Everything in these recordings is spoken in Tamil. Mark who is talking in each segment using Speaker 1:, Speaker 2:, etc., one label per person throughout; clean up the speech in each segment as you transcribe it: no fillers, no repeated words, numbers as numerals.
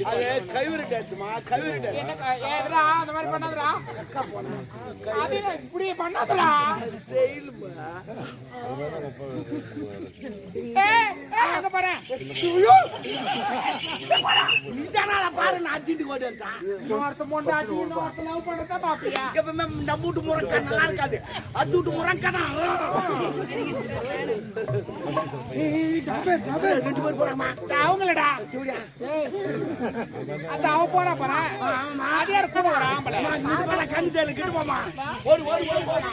Speaker 1: அது கைவிரிட்டாச்சுமா கைவிரிட்டா
Speaker 2: ஏதுடா அந்த மாதிரி பண்ணாதடா அது இப்படி பண்ணாதடா
Speaker 1: ஸ்டைல்
Speaker 2: அங்க பாரு
Speaker 1: நீதானா பாரு நான் அடிச்சிட்டு ஓடிட்டான்
Speaker 2: இன்னொருத்த மொண்டாட்டி இன்னொருத்த லவ் பண்றத பாப்பியா
Speaker 1: எப்பவுமே நம்ம வீட்டு முறக்க நல்லா இருக்காது அது வீட்டு முறக்க தான் ரெண்டு பேர் போறாமா
Speaker 2: அவங்களடா அந்த அவ போறா பாரு அது யார் கூட வரா ஆம்பளை
Speaker 1: கண்ணு தேடு கிட்ட போமா ஓடு ஓடு ஓடு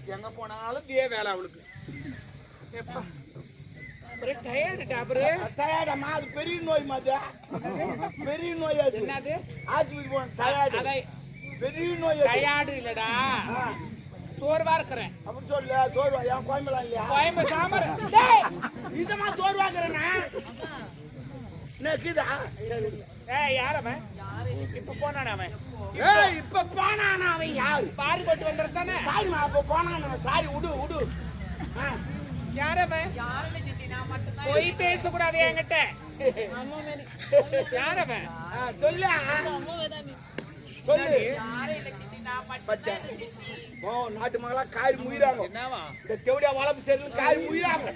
Speaker 2: எங்க போனாலும் இதே வேலை அவளுக்கு
Speaker 1: டயர்டா அது பெரிய நோய் மாதிரி பெரிய நோய் அது
Speaker 2: என்னது
Speaker 1: ஆஸ்பத்திரி போன டயர்டு பெரிய நோய்
Speaker 2: டயர்டு இல்லடா சோர்வா இருக்கிறேன்
Speaker 1: அப்படி சொல்ல சோர்வா என் கோயம்பலாம் இல்லையா
Speaker 2: கோயம்பு சாமர்
Speaker 1: இதமா சோர்வாக்குறேன்னா நக்குதா
Speaker 2: யாரவன் இப்ப போனான அவன்
Speaker 1: இப்ப போனான அவன் யாரு
Speaker 2: பாரி போட்டு வந்துருந்தானே
Speaker 1: சாரிமா அப்ப போனான சாரி விடு விடு
Speaker 2: யாரவன் போய் பேசக்கூடாது என்கிட்ட யாரவன்
Speaker 1: சொல்லு சொல்லு நாட்டு மகளா காரி முயிறாங்க இந்த தேவடியா வளர்ப்பு சரியில்லை காரி முயிறாங்க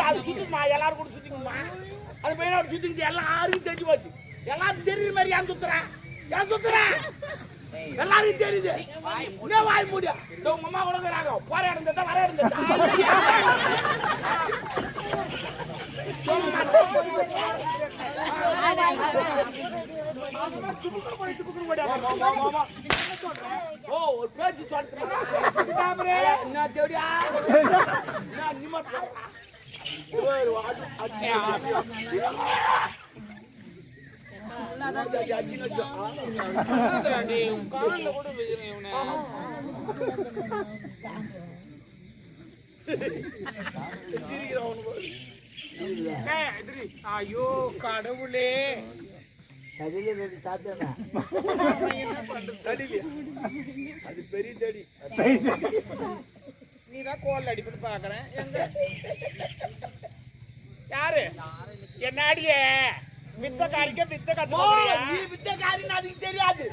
Speaker 1: அது சுத்துமா எல்லாரும் கூட சுத்திக்குமா அது பையனோட சுத்திக்கிட்டு எல்லாரும் தெரிஞ்சு போச்சு எல்லாரும் தெரியுற மாதிரி ஏன் சுத்துறேன் ஏன் சுத்துறேன் எல்லாரும் தெரியுது இன்னும் வாய் மூடியா உங்க அம்மா கொடுக்குறாங்க போற இடம் தான் வர இடம் ஓ ஒரு பேச்சு சொல்றேன் என்ன தேவடியா
Speaker 2: ஐயோ கடவுளே
Speaker 1: அது பெரிய தடி
Speaker 2: நீதான் கோல் அடிப்பது பாக்குறேன் யாரு என்னாடியே வித்தக்காரிக்க வித்த
Speaker 1: நீ வித்தக்காரின்னு அதுக்கு தெரியாது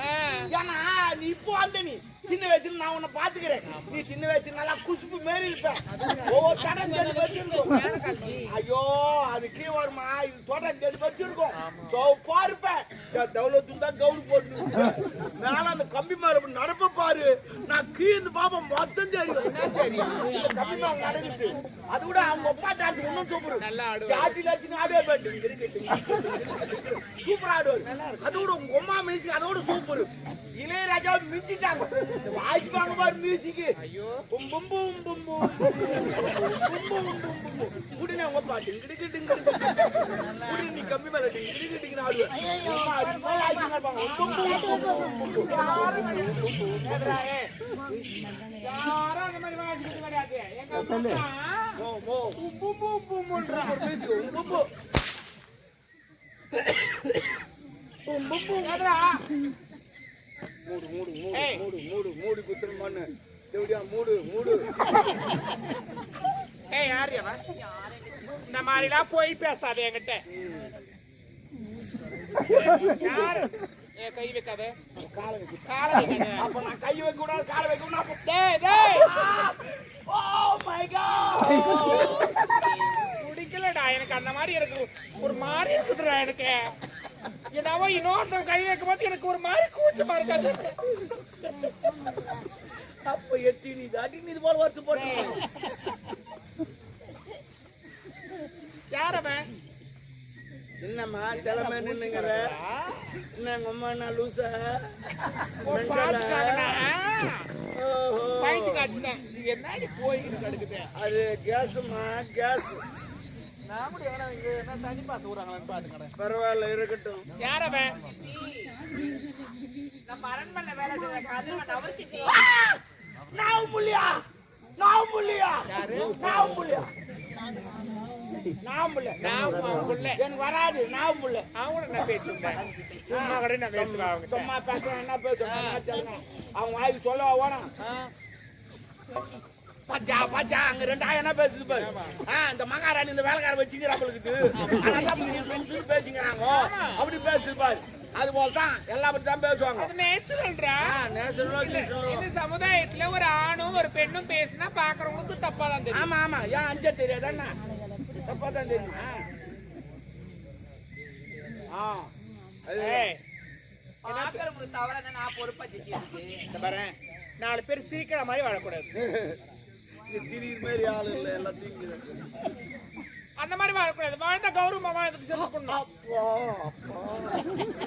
Speaker 1: ஏன்னா நீ இப்போ வந்த நீ சின்ன வயசுல நான் உன்னை பாத்துக்கிறேன் நீ சின்ன வயசுல நல்லா குசுப்பு மாரி இருப்ப ஒவ்வொரு தடம் தேடி வச்சிருக்கோம் ஐயோ அது கீழே வருமா இது தோட்டம் தேடி வச்சிருக்கோம் சோப்பா இருப்பேன் தௌலத்தும் தான் கவுடு போட்டு மேல அந்த கம்பி மேல நடப்ப பாரு நான் கீழ்ந்து பாப்பா மொத்தம் தெரியும் கம்பி மேல நடந்துச்சு அது கூட அவங்க அப்பா டான்ஸ் ஒன்னும் சூப்பர் ஜாதி லட்சம் ஆடுவே பாட்டு சூப்பர் ஆடுவார் அதோட உங்க அம்மா மியூசிக் அதோட சூப்பர் இளையராஜா மிஞ்சிட்டாங்க வாசிப்பாங்க பாரு மியூசிக் பும் பும் பும் பும் பும் குடினே உங்க பாட்டு கிடுக்கிட்டு குடி நீ கம்மி மேல கிடுக்கிட்டு ஆடுவேன்
Speaker 2: யாரும் அந்த மாதிரி வாசிக்கிறது கிடையாது எங்க அம்மா
Speaker 1: மூடு குத்துற மண்ணு மூடு மூடு
Speaker 2: யாரு இந்த மாதிரிலாம் போய் பேசாத என்கிட்ட யாரு கை வைக்காத காலை வைக்காத
Speaker 1: அப்ப நான் கை வைக்க கூடாது காலை வைக்க கூடாது
Speaker 2: டேய் டேய்
Speaker 1: ஓ மை காட்
Speaker 2: எனக்கு அந்த மாதிரி எனக்கு ஒரு மாதிரி இருக்குதுடா எனக்கு. என்னவோ இன்னொருத்தன் கை வைக்கும் போது எனக்கு ஒரு மாதிரி கூச்சமா இருக்காது.
Speaker 1: அப்ப எத்தி நீ தாட்டி நீ இது போல வருத்து போட்டு
Speaker 2: யாரவன்
Speaker 1: என்னம்மா சிலமே நின்னுங்கிற என்ன அம்மா நான் லூசா
Speaker 2: பயந்து காய்ச்சுதான் நீ என்னடி போய்கிட்டு கிடக்குது.
Speaker 1: அது கேஸுமா கேஸ்.
Speaker 2: நான் கூட இங்க என்ன தண்ணி பார்த்து விடுறாங்களான்னு பாத்துக்கிறேன்.
Speaker 1: பரவாயில்ல இருக்கட்டும்.
Speaker 2: யாரவன் நம்ம அரண்மனை வேலை செய்யற கதிரவன் அவர்கிட்ட
Speaker 1: நான் முள்ளியா நான் முள்ளியா நான் முள்ளியா நான் முள்ள எனக்கு வராது. நான் முள்ள
Speaker 2: அவங்க நான் பேசுறேன். சும்மா கூட நான் பேசுறேன். அவங்க
Speaker 1: சும்மா பேசுறேன் என்ன பேசுறேன் அவங்க வாய்க்கு சொல்ல வேணாம். பச்சா பச்சா அங்க 2000 என்ன பேசுது பாரு. இந்த மகாராணி இந்த வேலைக்கார வச்சுக்கிறாங்களுக்கு பேசுங்கிறாங்க அப்படி பேசுது பாரு. அது போலதான் எல்லா பத்தி தான் பேசுவாங்க.
Speaker 2: அது நேச்சுரல்ரா. இந்த சமுதாயத்துல ஒரு ஆணும் ஒரு பெண்ணும் பேசினா பாக்குறவங்களுக்கு தப்பா தான் தெரியும்.
Speaker 1: ஆமா ஆமா ஏன் அஞ்சே தெரியாதாண்ணா தப்பா தான் தெரியுமா?
Speaker 2: நாலு பேர் சிரிக்கிற மாதிரி வாழக்கூடாது.
Speaker 1: சிரிக்கிற மாதிரி ஆளு இல்ல எல்லாத்தையும்
Speaker 2: அந்த மாதிரி வாழக்கூடாது. வாழ்ந்த கௌரவமா வாழ்ந்துட்டு செத்து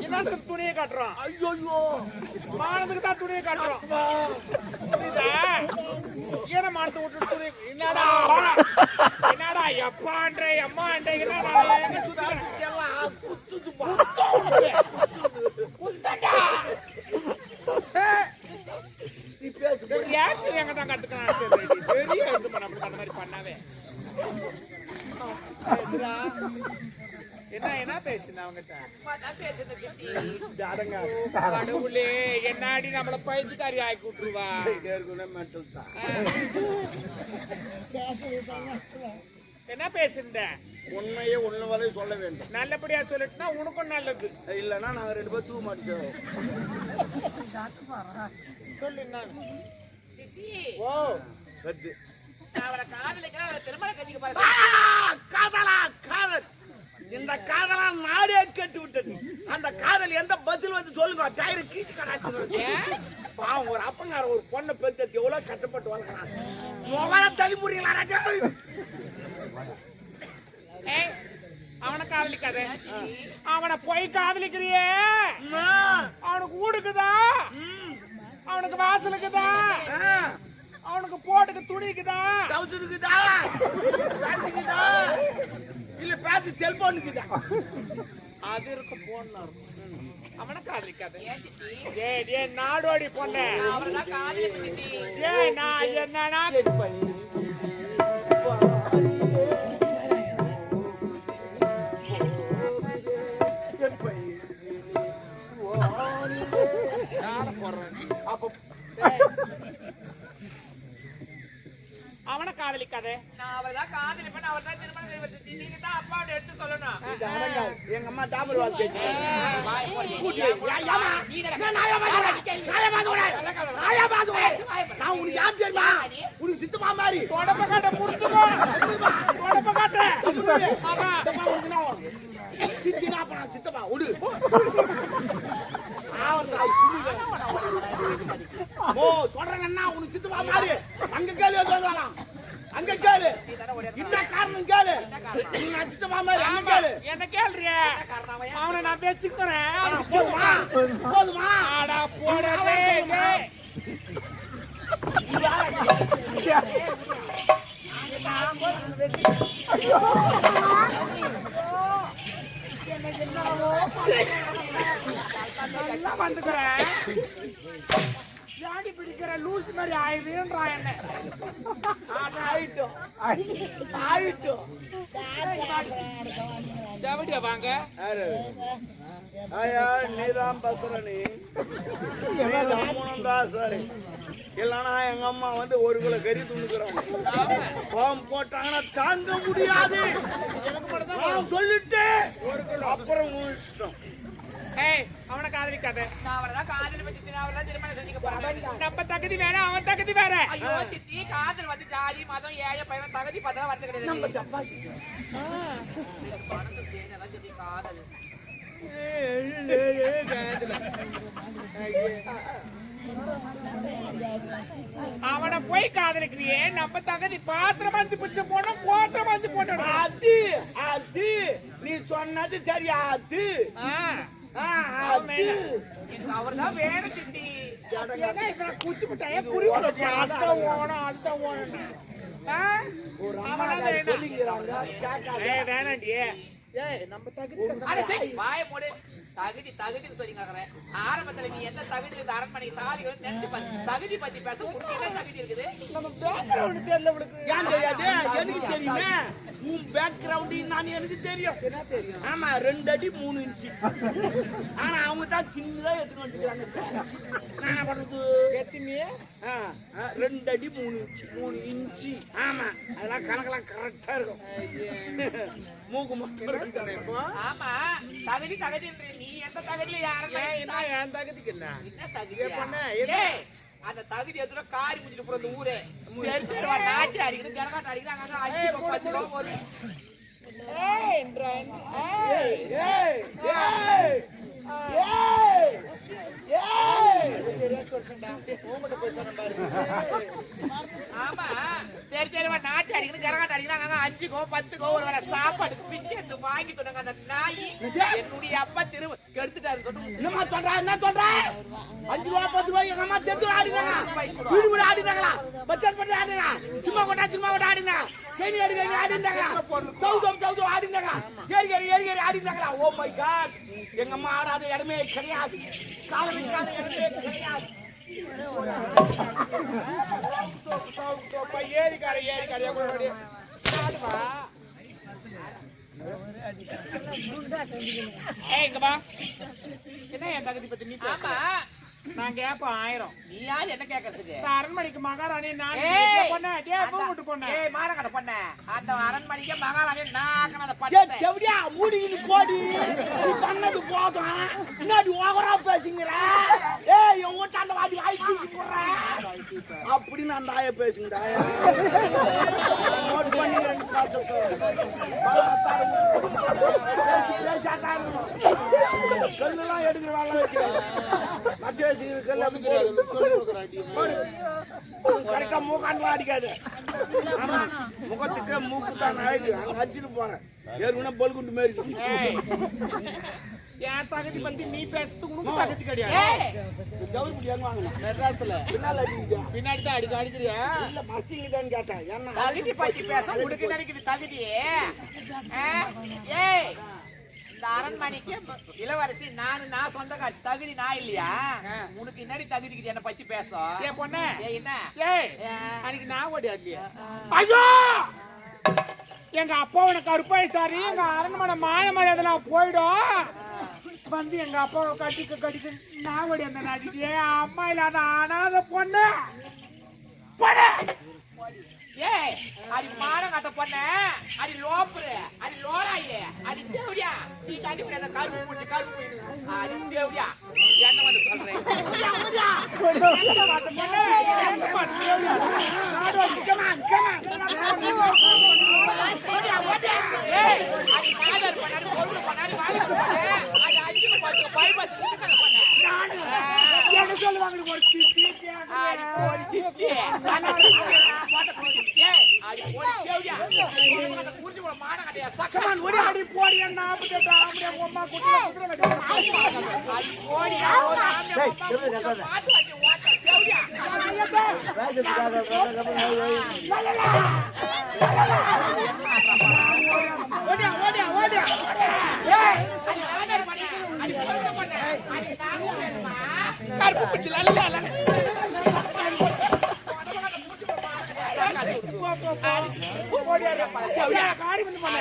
Speaker 2: என்னத்துக்கு துணியை காட்டுறோம்?
Speaker 1: ஐயோ
Speaker 2: மானத்துக்கு தான் துணியை காட்டுறோம். ஏன மானத்தை விட்டு துணி என்னடா என்னடா எப்பான்ற அம்மான்ற ரியாக்ஷன் எங்க தான் கத்துக்கலாம். பெரிய இது பண்ண அந்த மாதிரி பண்ணாவே என்ன பேசுன அவங்கிட்ட கடவுளே என்னாடி நம்மள பைத்தியக்காரி ஆக்கி விட்டுருவா. என்ன பேசுற?
Speaker 1: உண்மையே ஒண்ணு வரை சொல்ல வேண்டும்.
Speaker 2: நல்லபடியா சொல்லிட்டுனா உனக்கும் நல்லது.
Speaker 1: இல்லன்னா நாங்க 2 பேரும் தூ மாட்டோம்.
Speaker 2: சொல்லு நான் ஓ
Speaker 1: கத்து
Speaker 2: அவளை காதலிக்கிறா திருமண கட்டிக்க பாரு.
Speaker 1: காதலா காதல் இந்த காதலா நாடே கேட்டு விட்டது. அந்த காதல் எந்த பஸ்ல வந்து சொல்லுங்க டயர் கீச்சு கடாச்சு. பாவம் ஒரு அப்பங்கார ஒரு பொண்ணை பெத்து எவ்வளவு கஷ்டப்பட்டு வளர்க்கிறான். முகல தள்ளி முடியல.
Speaker 2: அவனை காதலிக்காத. அவனை போய் காதலிக்கிறியே அவனுக்கு ஊடுக்குதா அவனுக்கு வாசலுக்குதா அவனுக்கு போட்டுக்கு துணிக்குதா
Speaker 1: டவுசருக்குதா பேண்ட்டுக்குதா இல்ல பேசி செல்போனுக்குதா அது இருக்க போன்
Speaker 2: அவனை காதலிக்காத. ஏ நாடோடி பொண்ணு ஏ நான் என்னன்னா அவனை காதலிக்காத. நான் அவதான் காதலிப்பேன். அவர் தான் திருமணம் செய்வது. நீங்க தான் அப்பாவோட எடுத்து சொல்லணும்.
Speaker 1: எங்க அம்மா டாபர் வாழ்க்கை நான் உனக்கு யார் தெரியுமா? உனக்கு சித்தமா மாதிரி
Speaker 2: தொடப்ப காட்ட புரிஞ்சுக்கோ. தொடப்ப காட்ட
Speaker 1: சித்தினா சித்தப்பா விடு. ஓ தொடரன்னா உனக்கு சித்தப்பா மாதிரி அங்க கேள்வி சொல்லலாம். அங்க கேளு என்ன காரணம் கேளு. நீங்க சித்தப்பா மாதிரி அங்க கேளு.
Speaker 2: என்ன கேள்றிய? அவனை நான் பேச்சுக்கிறேன்.
Speaker 1: போதுமா போதுமா
Speaker 2: ஆடா போடவே வந்துக்கிறேன். ஜாடி பிடிக்கிற லூஸ் மாதிரி ஆயுதுன்றா என்ன.
Speaker 1: ஆயிட்டோம் ஆயிட்டோம்
Speaker 2: தேவடியா வாங்க.
Speaker 1: ஆயா நீதான் பசுரணி நீதான் சரி. இல்லைன்னா எங்க அம்மா வந்து 1 கிலோ கறி துணுக்குறாங்க. பாவம் போட்டாங்கன்னா தாங்க முடியாது சொல்லிட்டு அப்புறம் இஷ்டம்.
Speaker 2: ஏய் அவனை காதலிக்காத.
Speaker 3: நான் அவனதான் காதல் பத்தி அவனதான் திருமணம் செஞ்சுக்க போறேன்.
Speaker 2: நம்ம தகுதி வேற, அவன் தகுதி வேற.
Speaker 3: ஐயோ சித்தி, காதல் வந்து ஜாதி மதம் ஏழை பையன் தகுதி பார்த்தா வந்து கிடையாது.
Speaker 1: நம்ம டப்பாசி
Speaker 3: காதல்
Speaker 2: அவனை போய் காதலிக்கிறியே, நம்ம தகுதி பாத்திரம் அஞ்சு பிச்சை போனோம், கோத்திரம் அஞ்சு போட்டோம்.
Speaker 1: அது அது நீ சொன்னது சரி. அது அது
Speaker 3: அவர்தான் வேணும் சித்தி.
Speaker 2: ஏன்னா இதெல்லாம் குச்சி விட்டாயே புரியும். அதுதான் ஓணும், அதுதான் ஓணும்.
Speaker 1: ஒரு அம்மா சொல்லிக்கிறாங்க கேட்காத.
Speaker 2: வேணாண்டி. ஏய் நம்ம தகுதி
Speaker 3: அட சரி, வாயை மூடு. தகுதி தகுதின்னு சொல்லி கேக்குறேன். ஆரம்பத்துல நீ என்ன தகுதி இருக்கு அரண்மனை தாலி வந்து நினைச்சு பாரு. தகுதி பத்தி பேச உனக்கு என்ன தகுதி இருக்குது?
Speaker 2: நம்ம பேக்ரவுண்ட் தெரியல உனக்கு.
Speaker 1: ஏன் தெரியாது? எனக்கு தெரியுமே. உன் பேக்ரவுண்ட் நான் எனக்கு தெரியும்.
Speaker 2: என்ன தெரியும்?
Speaker 1: ஆமா 2 அடி 3 இன்ச்சு. ஆனா அவங்க தான் சின்னதா எடுத்துட்டு வந்துக்கிறாங்க சார். நான் என்ன பண்றது?
Speaker 2: எத்தினி
Speaker 1: 2 அடி 3 இன்ச்சு. 3 இன்ச்சு. ஆமா அதெல்லாம் கணக்கெல்லாம் கரெக்டா இருக்கும். மூக்கு மஸ்ட்
Speaker 2: இப்போ
Speaker 3: ஆமா தகுதி தகுதின்ற நீ எந்த தகுதியில யாரும்
Speaker 2: என்ன என் தகுதிக்கு என்ன?
Speaker 3: என்ன தகுதி
Speaker 2: பண்ண
Speaker 3: அந்த தகுதி எதுல காரி முடிச்சிட்டு போற ஊரே நாட்டி அடிக்கணும் ஜனகாட்ட அடிக்கிறாங்க
Speaker 2: ஏய்
Speaker 1: ஏய் ஏய் ஏய் ஏய்
Speaker 2: உங்ககிட்ட போய் சொன்ன பாரு.
Speaker 3: ஆமா சரி சரி நாட்டி அடிக்கணும் ஜனகாட்ட அடிக்கிறாங்க 5கோ 10கோ ஒரு வேளை சாப்பாடுக்கு பிஞ்சு எடுத்து வாங்கி சொன்னாங்க. அந்த நாய் என்னுடைய அப்பா திரும்ப கெடுத்துட்டாரு சொல்லு.
Speaker 1: என்னமா சொல்ற? என்ன சொல்ற? 5 ரூபா 10 ரூபாய் எங்க அம்மா தெரிஞ்சு ஆடினாங்க. வீடு வீடு ஆடினாங்களா? பச்சர் பச்சர் ஆடினாங்க. சும்மா கொட்டா ஆடினாங்க. கேணி ஆடினாங்களா? சவுதம் ஆடினாங்களா? ஏறி ஆடினாங்களா? Oh my God. எங்க அம்மா ஆடாத இடமே கிடையாது. காலம் வைக்காத இடமே கிடையாது.
Speaker 2: ஏறிக்கார இங்க வா. என்ன என் தகுதி பத்தி நீ பேச?
Speaker 3: ஆமா
Speaker 2: நான் கேப்பேன் 1000.
Speaker 3: நீ யார் என்ன கேக்குறதுக்கு?
Speaker 2: அரண்மனைக்கு மகாராணி நான் பொண்ணு பொண்ணு.
Speaker 3: ஏய் மானகட்ட பொண்ணு, அந்த அரண்மனைக்கு மகாராணி நான் அந்த
Speaker 1: ஏய்
Speaker 3: பட்டத்தை
Speaker 1: தேவடியா மூடின்னு போடி. நீ பண்ணது போதும். என்னடி ஓவரா பேசுங்கற? ஏய் என் ஊட்டாண்ட வாடி வாய் தூக்கி போடுற. அப்படி நான் தாய பேசுங்கடா. நோட் பண்ணி ரெண்டு காசு கல்லெல்லாம் எடுக்கிற வேலை வைக்கிறேன். மச்ச வச்சுக்கிற கல்ல கரெக்டா மூக்காண்டு அடிக்காது. ஆமா முகத்துக்கு மூக்கு தான் ஆயிடுது. அங்க அடிச்சுட்டு போறேன். ஏற்கனவே பல்குண்டு மாரி
Speaker 2: என் தகுதி பத்தி நீ பேசுறது உனக்கு தகுதி கிடையாது.
Speaker 1: ஜவுரி முடி எங்க வாங்கணும்?
Speaker 2: மெட்ராஸ்ல
Speaker 1: பின்னால அடிக்குது.
Speaker 2: பின்னாடி தான் அடிக்கிறியா?
Speaker 1: இல்ல மச்சிங்கதான்னு கேட்டேன். என்ன
Speaker 3: தகுதி பத்தி பேச உனக்கு நினைக்குது தகுதி? ஏய் இந்த அரண்மனைக்கு இளவரசி நான் சொந்தக்காரி. தகுதி நான் இல்லையா? உனக்கு என்னடி தகுதிக்கு என்ன பத்தி பேசும்?
Speaker 2: ஏ பொண்ணு
Speaker 3: என்ன
Speaker 2: ஏய் அன்னைக்கு நான் ஓடியா இல்லையா?
Speaker 1: ஐயோ
Speaker 2: எங்க அப்பாவோட கருப்பாயிட்டாரு. எங்க அரண்மனை மாய மரியாதைலாம் போயிடும். வந்து எங்க அப்பாவை கட்டிக்க நான் ஓடி அந்த நாட்டிக்கு அம்மா இல்லாத அனாத பொண்ணு.
Speaker 3: ஏய் அடி மானம் கட்ட பொண்ண, அடி லோப்புரு, அடி லோராயே, அடி தேவடியா. நீ தாண்டி போய் அந்த கருப்பு முடிச்சு கருப்பு போயிடுங்க. அடி தேவடியா என்ன வந்து சொல்றேன்? ஏய் அடி நாதர் பண்ணாரு பொண்ணு பண்ணாரு வாடி அது 5 10 பண்ண
Speaker 2: என்ன சொல்லுவாங்க? ஒரு சித்தி
Speaker 3: ஒரு சித்தி அடி போடி தேவடியா புரிஞ்சு போற மானம் கட்டியா
Speaker 2: சக்கமான் ஓடி அடி போடி என்ன 48 ஆம்பளை அம்மா குதிரை
Speaker 3: அடி போடி ஒரு ஆம்பளை பாத்து அடி ஓட்ட தேவடியா
Speaker 1: ஓடியா
Speaker 3: ஏய் அடி நாதர் பண்ண அடி பொண்ணு பண்ண அடி நாகமா
Speaker 2: கருப்பு பிடிச்சு லல்ல காடி வந்து பண்ண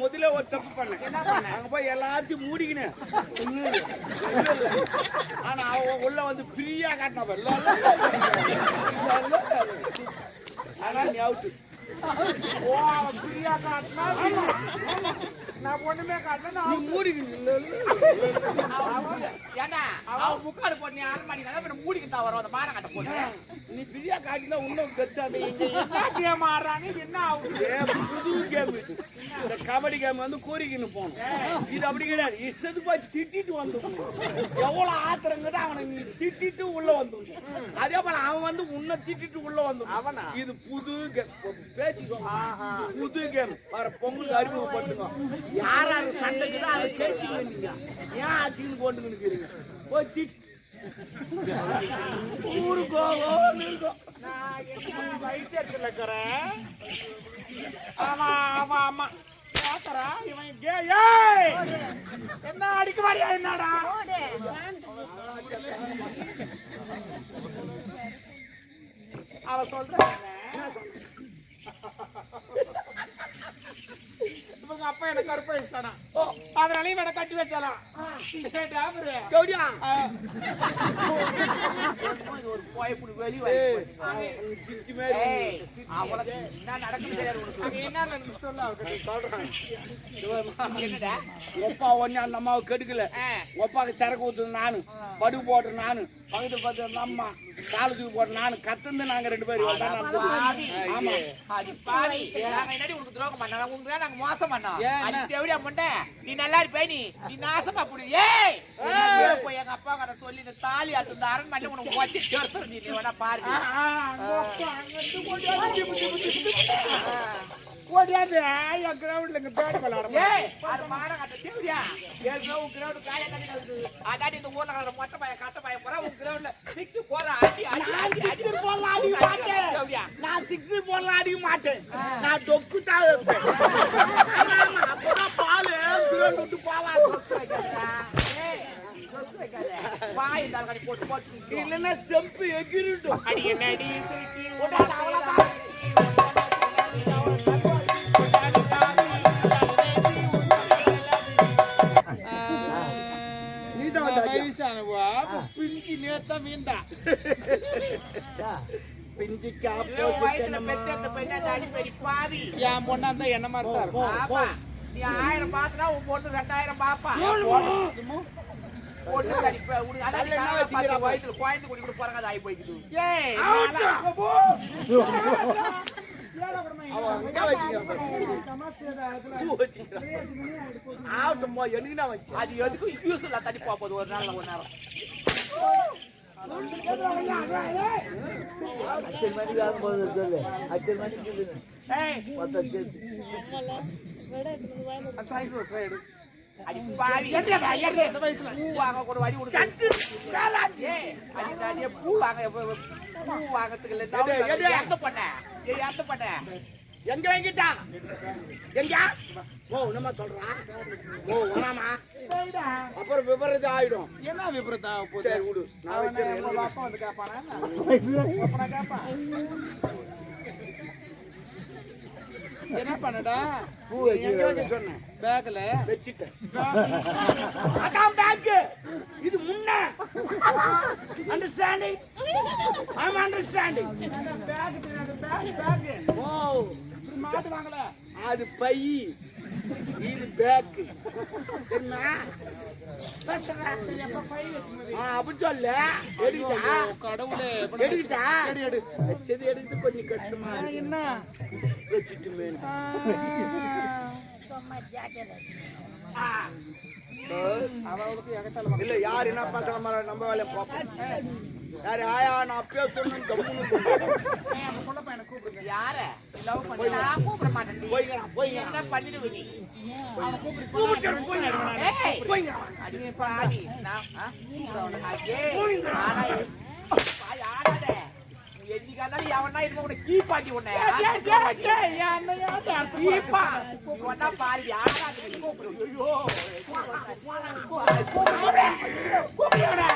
Speaker 1: முதல்ல ஒரு தப்பு பண்ண அங்க போய் எல்லாத்தையும் மூடிக்கினேன். ஆனா அவன் உள்ள வந்து ஃப்ரீயா காட்டின ஆனா நீ அவுட்டு.
Speaker 2: ஓ அவன் ஃப்ரீயா காட்டினா நான் ஒண்ணுமே காட்டினா
Speaker 1: நீ மூடிக்கணும்.
Speaker 3: ஏன்னா அவன் முக்காடு போட்டு நீ அரண்மனை மூடிக்கிட்டா வரும் அந்த மானம் கட்ட போட்டு
Speaker 1: நீ ஃப்ரீயா காட்டினா இன்னும் கட்டாது.
Speaker 2: என்ன கேம் ஆடுறாங்க என்ன ஆகுது?
Speaker 1: புது கேம் இது. இந்த கபடி கேம் வந்து கோரிக்கின்னு போகணும். இது அப்படி கிடையாது. இஷ்டத்துக்கு போய் திட்டிட்டு வந்துடும். எவ்வளவு ஆத்திரங்கிறது அவனை நீ திட்டிட்டு உள்ள வந்துடும். அதே போல அவன் வந்து உன்னை திட்டிட்டு உள்ள வந்துடும். அவனா இது புது கேம். பேச்சுக்கோங்க. புது கேம். வர பொங்கல் அறிமுகப்பட்டுக்கோ. யார் யாரு சண்டைக்குதோ அதை பேச்சுங்க. நீங்க ஏன் ஆச்சுன்னு போட்டு நிற்கிறீங்க? போய் திட்டு ஊருக்கு இருக்கும்.
Speaker 2: நான் என்ன வைத்தியத்துல இருக்கிறேன். ஆமா ஆமா ஆமா பாத்தரா இவன் ஏய் என்ன அடிக்க மாரியா என்னடா? அவ சொல்றாங்க இவங்க அப்பா எனக்கு கருப்பை வச்சானா, அதனால இவனை கட்டி வச்சாலாம்.
Speaker 3: ஒரு போய்ப்புடு வெளி என்ன நடக்குது
Speaker 2: என்ன சொல்ல
Speaker 3: என்னடா
Speaker 1: ஒப்பா ஒன்னு அந்த அம்மாவை கெடுக்கல. ஒப்பாக்கு சரக்கு ஊத்துது நானு, படுகு போட்டு நானு, பகுதி பார்த்து அந்த அம்மா காலுக்கு போட்டு நானு கத்துந்து நாங்க 2 பேரும். ஆமா
Speaker 3: பாவி நாங்க என்னடி உனக்கு துரோகம் பண்ணா? உனக்கு நாங்க மோசம் பண்ணோம். அது தேவடியா முண்டை நீ நல்லா இருப்ப. நீ நாசமா புடி. ஏய் போய் எங்க அப்பா கிட்ட சொல்லி இந்த தாலி அது இந்த அரண்மனை உனக்கு ஓட்டி சேர்த்து நீ வேணா பாருங்க.
Speaker 2: ஓடியாது என் கிரவுண்ட்ல இங்க பேட் விளையாட.
Speaker 3: ஏய் அது மாட கட்ட தேவடியா ஏதோ கிரவுண்ட் காய கட்டிட்டு அதாடி இந்த ஊர்ல கட்ட மொட்டை பைய கட்ட பைய போற உன் கிரவுண்ட்ல 6 போற அடி அடி
Speaker 1: போடலாம் அடிக்க மாட்டேன். நான் 6 போடலாம் அடிக்க மாட்டேன். நான் தொக்கு தான் வைப்பேன். அப்பதான் பாலு கிரவுண்ட் விட்டு பாலாது.
Speaker 3: வாய் இந்த கடி போட்டு போட்டு
Speaker 1: இல்லைன்னா செம்பு எகிரிட்டும்.
Speaker 2: அடி என்னடி பிஞ்சு நேத்தா மீண்டா
Speaker 1: பிஞ்சிக்கு
Speaker 3: பாவி
Speaker 2: என் பொண்ணா இருந்தா என்ன மாதிரி தான் இருக்கும்.
Speaker 3: நீ 1000 பாத்துனா உன் பொண்ணு 2000 பாப்பா பொண்ணு கடிப்ப வயசுல குழந்தை குடி கூட போறாங்க. அது ஆகி போய்க்குது. அது எதுக்கும் யூஸ் இல்ல. தடி போகுது ஒரு நாள் ஒரு நேரம்.
Speaker 1: எங்க வாங்கிட்டா எங்க ஓ நம்ம சொல்றான். ஓ வேணாமா அப்புறம் விபரீதம் ஆயிடும்.
Speaker 2: என்ன விபரீதம் போகுது?
Speaker 1: சரி விடு. நான் வச்சிருக்கேன்.
Speaker 2: பாப்பா வந்து கேப்பானா? கேப்பா என்ன பண்ணடா?
Speaker 1: பூ எங்க சொன்னேன்?
Speaker 2: பேக்ல
Speaker 1: வெச்சிட்டேன். அதான் பேக். இது முன்ன அண்டர்ஸ்டாண்டிங். I am understanding.
Speaker 2: பேக்
Speaker 1: ஓ
Speaker 2: மாட்டு வாங்கல.
Speaker 1: அது பை, இது பேக். என்ன அப்படி சொல்ல எடுக்கிட்டா
Speaker 2: கடவுளே
Speaker 1: எடுக்கிட்டா
Speaker 2: எடு
Speaker 1: வச்சது எடுத்து கொஞ்சம் கஷ்டமா
Speaker 2: என்ன
Speaker 1: வச்சுட்டு இல்ல யாரு என்ன பசங்க நம்ம வேலையை பார்ப்போம். யாரு ஆயா நான் அப்பயே சொன்னேன் தம்முன்னு
Speaker 2: சொல்ல பையனை கூப்பிடுங்க.
Speaker 3: யார லவ் பண்ணி நான் கூப்பிட மாட்டேன்.
Speaker 1: போய்ங்க
Speaker 3: என்ன பண்ணிடுவ நீ?
Speaker 2: அவனை கூப்பிட்டு
Speaker 3: போய்ங்க அடி பாவி நான் கூப்பிடுறவன ஆகே ஆனா பாய் ஆடாத என்னைக்கா இருந்தாலும் எவனா இருக்க கூட கீப்பாட்டி உன்னை
Speaker 2: என்னையாவது அர்த்தம்
Speaker 3: கீப்பா நீ ஒன்னா பாரு யாரா கூப்பிடு ஐயோ
Speaker 2: கூப்பிடுறா